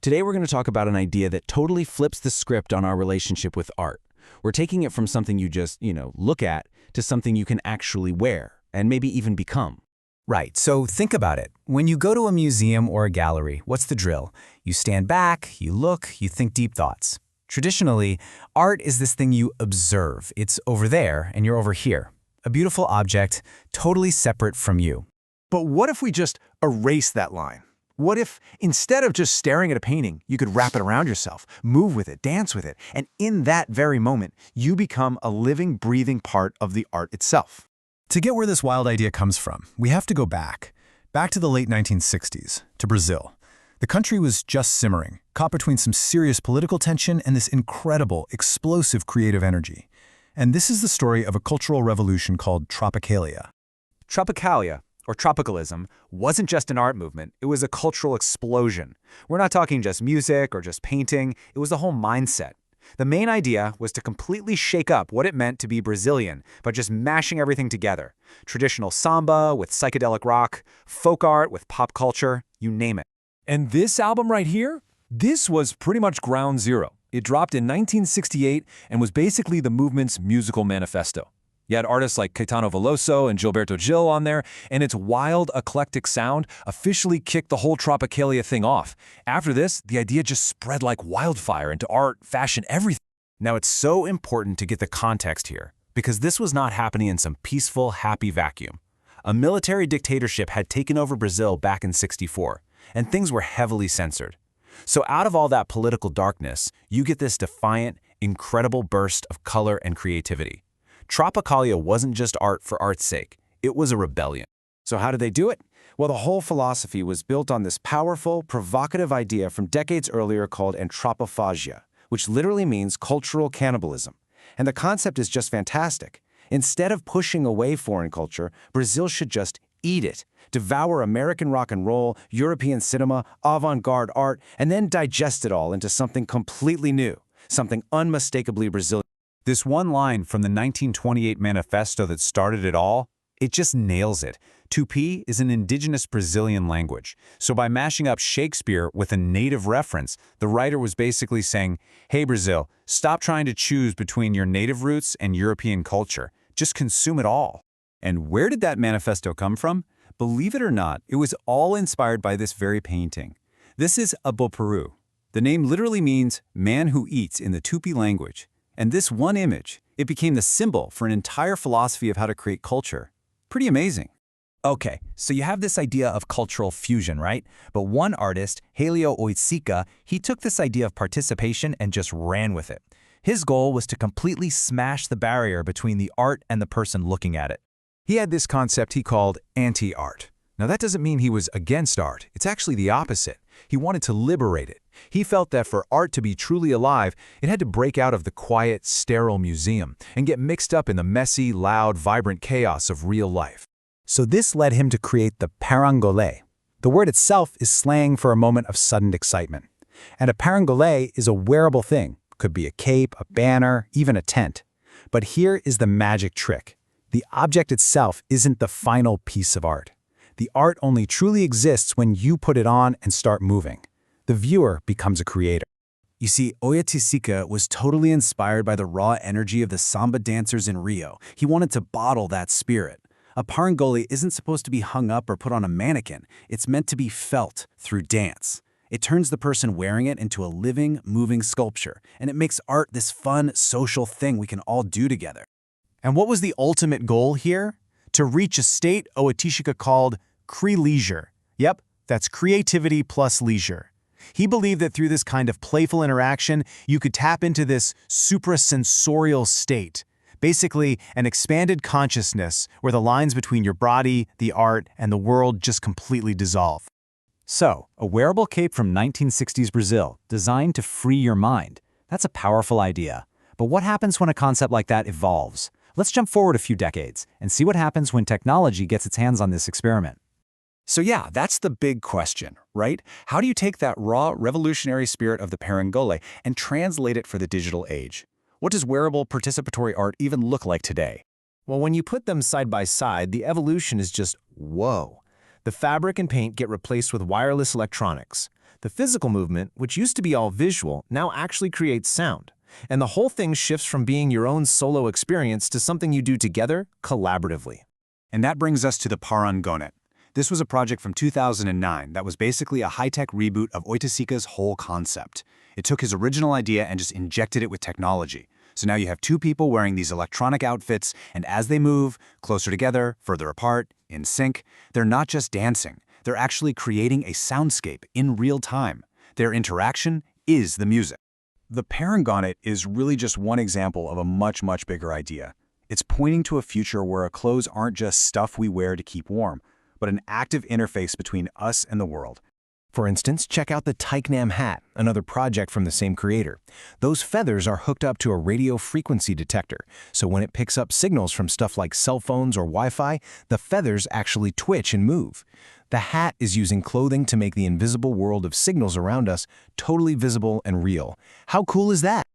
Today we're going to talk about an idea that totally flips the script on our relationship with art. We're taking it from something you just, look at to something you can actually wear and maybe even become. Right, so think about it. When you go to a museum or a gallery, what's the drill? You stand back, you look, you think deep thoughts. Traditionally, art is this thing you observe. It's over there and you're over here. A beautiful object, totally separate from you. But what if we just erase that line? What if, instead of just staring at a painting, you could wrap it around yourself, move with it, dance with it, and in that very moment, you become a living, breathing part of the art itself? To get where this wild idea comes from, we have to go back to the late 1960s, to Brazil. The country was just simmering, caught between some serious political tension and this incredible, explosive creative energy. And this is the story of a cultural revolution called Tropicalia. Tropicalia, or tropicalism, wasn't just an art movement, it was a cultural explosion. We're not talking just music or just painting, it was a whole mindset. The main idea was to completely shake up what it meant to be Brazilian by just mashing everything together. Traditional samba with psychedelic rock, folk art with pop culture, you name it. And this album right here? This was pretty much ground zero. It dropped in 1968 and was basically the movement's musical manifesto. You had artists like Caetano Veloso and Gilberto Gil on there, and its wild, eclectic sound officially kicked the whole Tropicalia thing off. After this, the idea just spread like wildfire into art, fashion, everything. Now it's so important to get the context here, because this was not happening in some peaceful, happy vacuum. A military dictatorship had taken over Brazil back in '64, and things were heavily censored. So out of all that political darkness, you get this defiant, incredible burst of color and creativity. Tropicalia wasn't just art for art's sake, it was a rebellion. So how did they do it? Well, the whole philosophy was built on this powerful, provocative idea from decades earlier called Anthropophagy, which literally means cultural cannibalism. And the concept is just fantastic. Instead of pushing away foreign culture, Brazil should just eat it, devour American rock and roll, European cinema, avant-garde art, and then digest it all into something completely new, something unmistakably Brazilian. This one line from the 1928 manifesto that started it all, it just nails it. Tupi is an indigenous Brazilian language. So by mashing up Shakespeare with a native reference, the writer was basically saying, hey Brazil, stop trying to choose between your native roots and European culture. Just consume it all. And where did that manifesto come from? Believe it or not, it was all inspired by this very painting. This is Aboparu. The name literally means man who eats in the Tupi language. And this one image, it became the symbol for an entire philosophy of how to create culture. Pretty amazing. Okay, so you have this idea of cultural fusion, right? But one artist, Hélio Oiticica, he took this idea of participation and just ran with it. His goal was to completely smash the barrier between the art and the person looking at it. He had this concept he called anti-art. Now that doesn't mean he was against art. It's actually the opposite. He wanted to liberate it. He felt that for art to be truly alive, it had to break out of the quiet, sterile museum and get mixed up in the messy, loud, vibrant chaos of real life. So this led him to create the Parangonet. The word itself is slang for a moment of sudden excitement. And a Parangonet is a wearable thing. Could be a cape, a banner, even a tent. But here is the magic trick. The object itself isn't the final piece of art. The art only truly exists when you put it on and start moving. The viewer becomes a creator. You see, Oiticica was totally inspired by the raw energy of the samba dancers in Rio. He wanted to bottle that spirit. A parangole isn't supposed to be hung up or put on a mannequin. It's meant to be felt through dance. It turns the person wearing it into a living, moving sculpture, and it makes art this fun, social thing we can all do together. And what was the ultimate goal here? To reach a state Oiticica called leisure. Yep, that's creativity plus leisure. He believed that through this kind of playful interaction, you could tap into this suprasensorial state, basically an expanded consciousness where the lines between your body, the art, and the world just completely dissolve. So, a wearable cape from 1960s Brazil, designed to free your mind. That's a powerful idea. But what happens when a concept like that evolves? Let's jump forward a few decades and see what happens when technology gets its hands on this experiment. So yeah, that's the big question, right? How do you take that raw, revolutionary spirit of the Parangole and translate it for the digital age? What does wearable participatory art even look like today? Well, when you put them side by side, the evolution is just whoa. The fabric and paint get replaced with wireless electronics. The physical movement, which used to be all visual, now actually creates sound. And the whole thing shifts from being your own solo experience to something you do together, collaboratively. And that brings us to the Parangonet. This was a project from 2009 that was basically a high-tech reboot of Oiticica's whole concept. It took his original idea and just injected it with technology. So now you have two people wearing these electronic outfits, and as they move, closer together, further apart, in sync, they're not just dancing. They're actually creating a soundscape in real time. Their interaction is the music. The Parangonet is really just one example of a much, much bigger idea. It's pointing to a future where our clothes aren't just stuff we wear to keep warm, but an active interface between us and the world. For instance, check out the Tyknam hat, another project from the same creator. Those feathers are hooked up to a radio frequency detector, so when it picks up signals from stuff like cell phones or Wi-Fi, the feathers actually twitch and move. The hat is using clothing to make the invisible world of signals around us totally visible and real. How cool is that?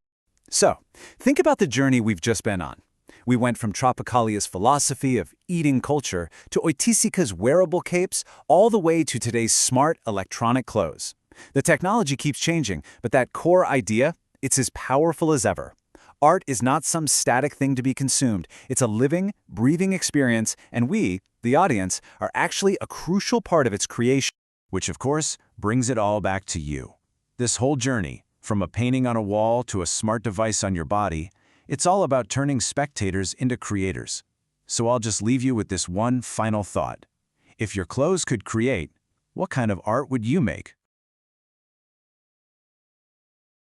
So, think about the journey we've just been on. We went from Tropicalist's philosophy of eating culture to Oiticica's wearable capes, all the way to today's smart electronic clothes. The technology keeps changing, but that core idea, it's as powerful as ever. Art is not some static thing to be consumed. It's a living, breathing experience, and we, the audience, are actually a crucial part of its creation. Which, of course, brings it all back to you. This whole journey, from a painting on a wall to a smart device on your body, it's all about turning spectators into creators. So I'll just leave you with this one final thought. If your clothes could create, what kind of art would you make?